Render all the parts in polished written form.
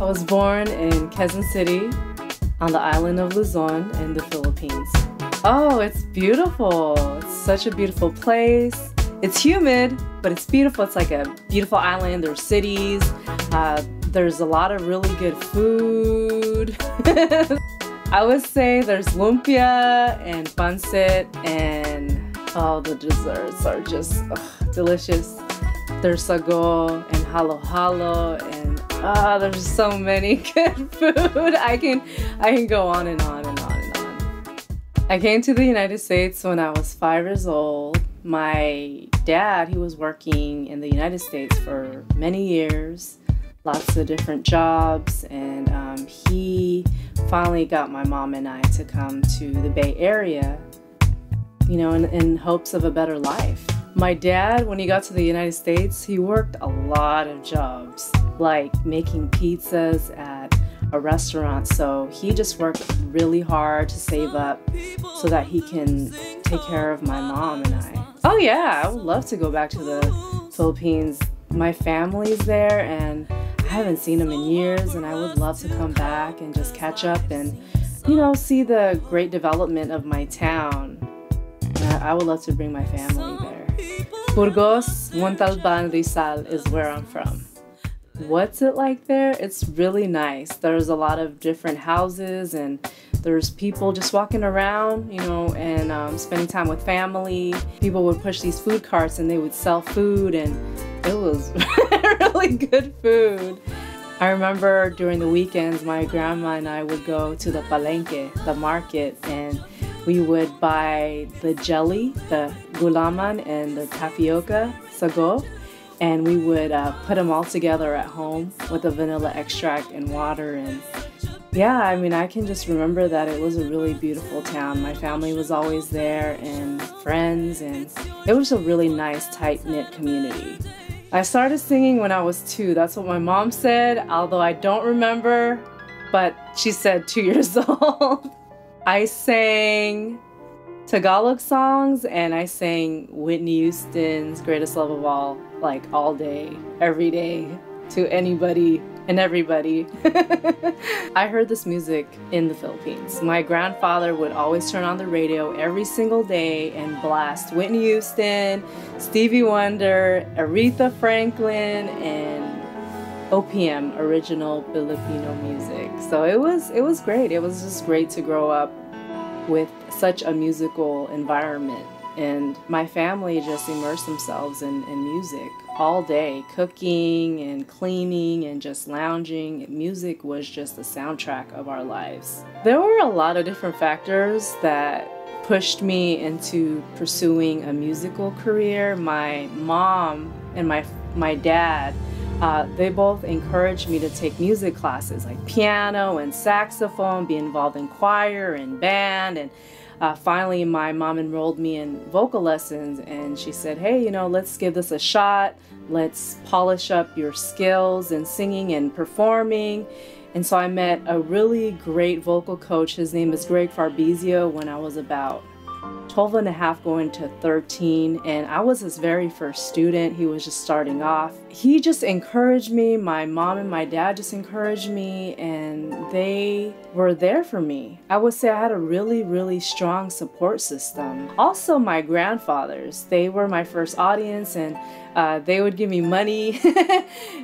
I was born in Quezon City on the island of Luzon in the Philippines. Oh, it's beautiful. It's such a beautiful place. It's humid, but it's beautiful. It's like a beautiful island. There's cities. There's a lot of really good food. I would say there's lumpia and pancit, and oh, the desserts are just delicious. There's sago and halo-halo, and there's so many good food. I can go on and on and on and on. I came to the United States when I was 5 years old. My dad, he was working in the United States for many years, lots of different jobs, and he finally got my mom and I to come to the Bay Area, you know, in hopes of a better life. My dad, when he got to the United States, he worked a lot of jobs, like making pizzas at a restaurant. So he just worked really hard to save up so that he can take care of my mom and I. Oh yeah, I would love to go back to the Philippines. My family's there and I haven't seen them in years, and I would love to come back and just catch up and, you know, see the great development of my town. I would love to bring my family there. Burgos, Montalban, Rizal is where I'm from. What's it like there? It's really nice. There's a lot of different houses, and there's people just walking around, you know, and spending time with family. People would push these food carts and they would sell food, and it was really good food. I remember during the weekends, my grandma and I would go to the palenque, the market, and we would buy the jelly, the gulaman, and the tapioca, sago, and we would put them all together at home with the vanilla extract and water. And yeah, I mean, I can just remember that it was a really beautiful town. My family was always there, and friends, and it was a really nice, tight-knit community. I started singing when I was 2. That's what my mom said, although I don't remember, but she said 2 years old. I sang Tagalog songs, and I sang Whitney Houston's Greatest Love of All, like all day, every day, to anybody and everybody. I heard this music in the Philippines. My grandfather would always turn on the radio every single day and blast Whitney Houston, Stevie Wonder, Aretha Franklin, and OPM, original Filipino music. So it was great. It was just great to grow up with such a musical environment. And my family just immersed themselves in music all day, cooking and cleaning and just lounging. Music was just the soundtrack of our lives. There were a lot of different factors that pushed me into pursuing a musical career. My mom and my dad, they both encouraged me to take music classes like piano and saxophone, be involved in choir and band, and finally my mom enrolled me in vocal lessons, and she said, hey, you know, let's give this a shot. Let's polish up your skills in singing and performing. And so I met a really great vocal coach. His name is Greg Farbizio when I was about 12 and a half going to 13, and I was his very first student. He was just starting off. He just encouraged me. My mom and my dad just encouraged me, and they were there for me. I would say I had a really, really strong support system. Also, my grandfathers, they were my first audience, and they would give me money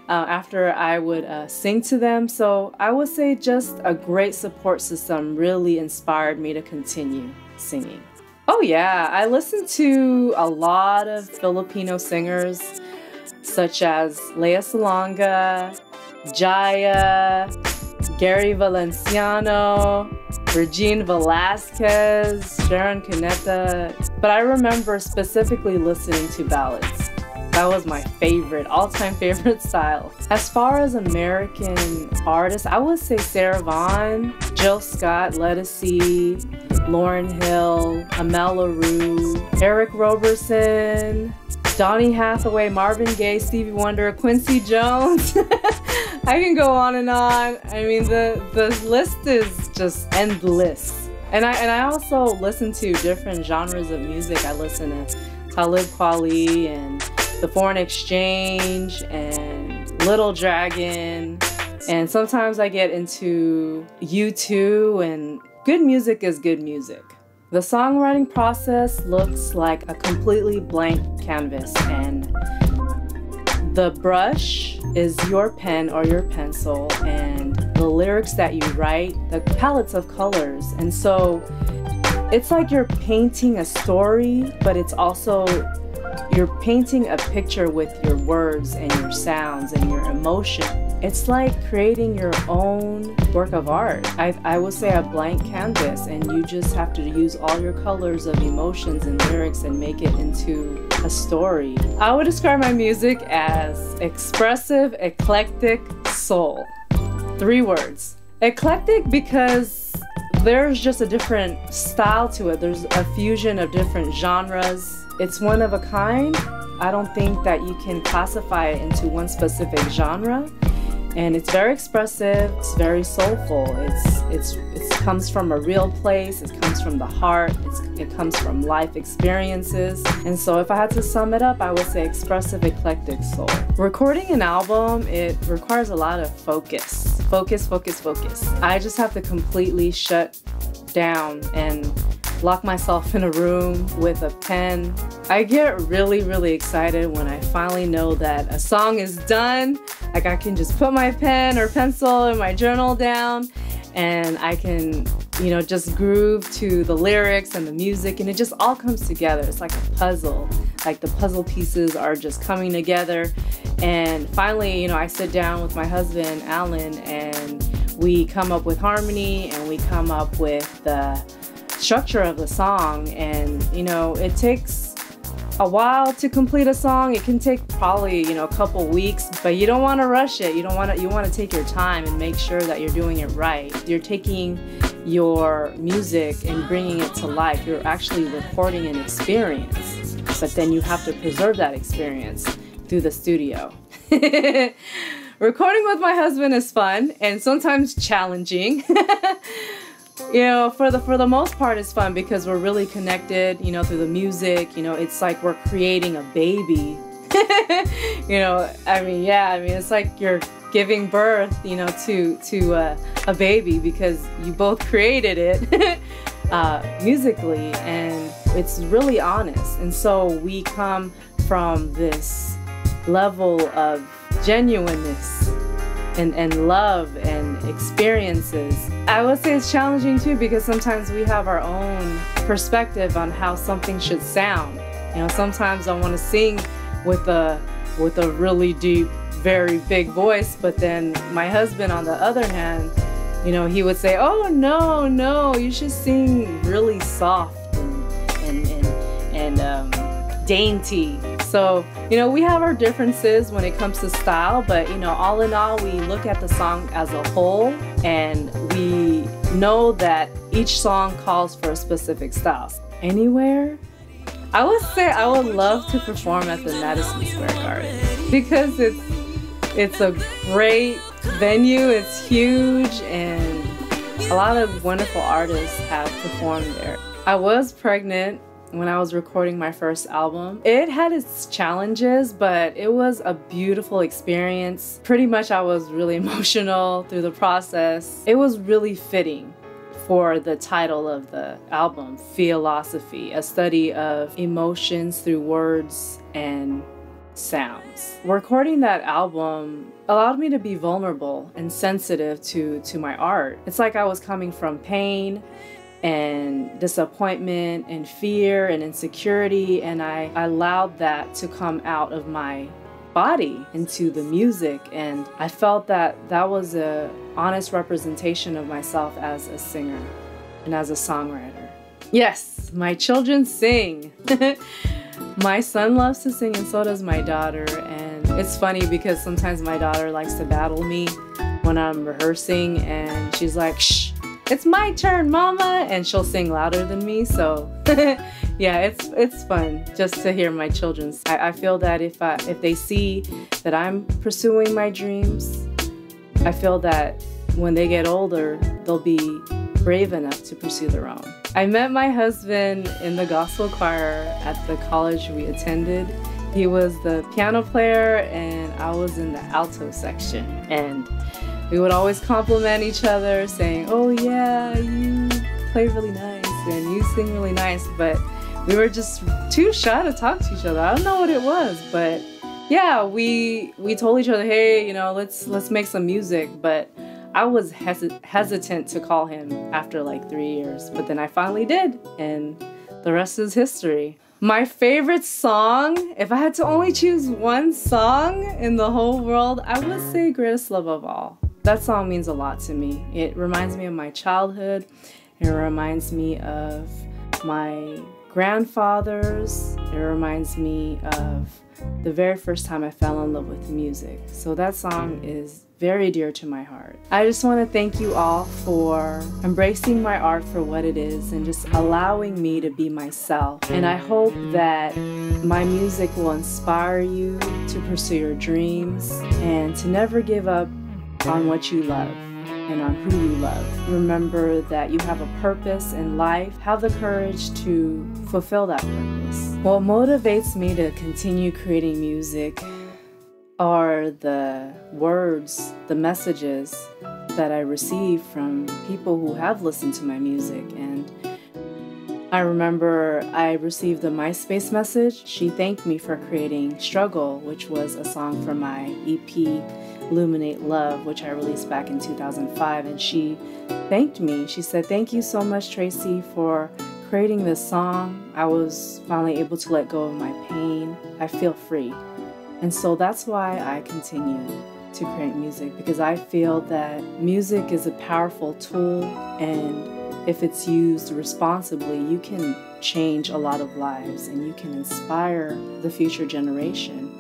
after I would sing to them. So I would say just a great support system really inspired me to continue singing. Oh yeah, I listened to a lot of Filipino singers such as Lea Salonga, Jaya, Gary Valenciano, Regine Velasquez, Sharon Cuneta, but I remember specifically listening to ballads. That was my favorite, all-time favorite style. As far as American artists, I would say Sarah Vaughan, Jill Scott, Ledisi, Lauryn Hill, Amel LaRue, Eric Roberson, Donny Hathaway, Marvin Gaye, Stevie Wonder, Quincy Jones. I can go on and on. I mean, the list is just endless. And I also listen to different genres of music. I listen to Talib Kweli and The Foreign Exchange and Little Dragon, And sometimes I get into U2, and good music is good music. The songwriting process looks like a completely blank canvas, and the brush is your pen or your pencil, and the lyrics that you write, the palettes of colors. And so it's like you're painting a story, but it's also you're painting a picture with your words and your sounds and your emotion. It's like creating your own work of art. I would say a blank canvas, and you just have to use all your colors of emotions and lyrics and make it into a story. I would describe my music as expressive, eclectic, soul. 3 words. Eclectic because there's just a different style to it. There's a fusion of different genres. It's one of a kind. I don't think that you can classify it into one specific genre. And it's very expressive, it's very soulful. It comes from a real place, it comes from the heart, it comes from life experiences. And so if I had to sum it up, I would say expressive, eclectic soul. Recording an album, it requires a lot of focus. Focus, focus, focus. I just have to completely shut down and lock myself in a room with a pen. I get really, really excited when I finally know that a song is done. Like I can just put my pen or pencil in my journal down, and I can, you know, just groove to the lyrics and the music, and it just all comes together. It's like a puzzle. Like the puzzle pieces are just coming together. And finally, you know, I sit down with my husband, Alan, and we come up with harmony, and we come up with the structure of the song. And you know, it takes a while to complete a song. It can take probably, you know, a couple weeks, but you don't want to rush it. You want to take your time and make sure that you're doing it right. You're taking your music and bringing it to life. You're actually recording an experience, but then you have to preserve that experience through the studio. Recording with my husband is fun and sometimes challenging. You know, for the most part, it's fun because we're really connected, you know, through the music. You know, it's like we're creating a baby. You know, I mean, it's like you're giving birth, you know, to a baby because you both created it musically, and it's really honest. And so we come from this level of genuineness and love and experiences. I would say it's challenging too because sometimes we have our own perspective on how something should sound. You know, sometimes I want to sing with a really deep, very big voice, but then my husband, on the other hand, you know, he would say, "Oh no, you should sing really soft and dainty." So, you know, we have our differences when it comes to style, but, you know, all in all, we look at the song as a whole, and we know that each song calls for a specific style. Anywhere? I would say I would love to perform at the Madison Square Garden because it's a great venue, it's huge, and a lot of wonderful artists have performed there. I was pregnant when I was recording my first album. It had its challenges, but it was a beautiful experience. Pretty much I was really emotional through the process. It was really fitting for the title of the album, Philosophy, a study of emotions through words and sounds. Recording that album allowed me to be vulnerable and sensitive to my art. It's like I was coming from pain and disappointment and fear and insecurity, and I allowed that to come out of my body into the music, and I felt that that was an honest representation of myself as a singer and as a songwriter. Yes, my children sing. My son loves to sing, and so does my daughter, and it's funny because sometimes my daughter likes to battle me when I'm rehearsing, and she's like, "Shh, it's my turn, mama," and she'll sing louder than me. So yeah, it's fun just to hear my children. I feel that if they see that I'm pursuing my dreams, I feel that when they get older, they'll be brave enough to pursue their own. I met my husband in the gospel choir at the college we attended. He was the piano player and I was in the alto section. And we would always compliment each other, saying, "Oh yeah, you play really nice and you sing really nice." But we were just too shy to talk to each other. I don't know what it was, but yeah, we told each other, "Hey, you know, let's make some music." But I was hesitant to call him after like 3 years, but then I finally did, and the rest is history. My favorite song, if I had to only choose one song in the whole world, I would say Greatest Love of All. That song means a lot to me. It reminds me of my childhood. It reminds me of my grandfathers. It reminds me of the very first time I fell in love with music. So that song is very dear to my heart. I just want to thank you all for embracing my art for what it is and just allowing me to be myself. And I hope that my music will inspire you to pursue your dreams and to never give up on what you love and on who you love. Remember that you have a purpose in life. Have the courage to fulfill that purpose. What motivates me to continue creating music are the words, the messages that I receive from people who have listened to my music. And I remember I received a MySpace message. She thanked me for creating Struggle, which was a song from my EP, Illuminate Love, which I released back in 2005. And she thanked me. She said, "Thank you so much, Tracy, for creating this song. I was finally able to let go of my pain. I feel free." And so that's why I continue to create music, because I feel that music is a powerful tool, and if it's used responsibly, you can change a lot of lives and you can inspire the future generation.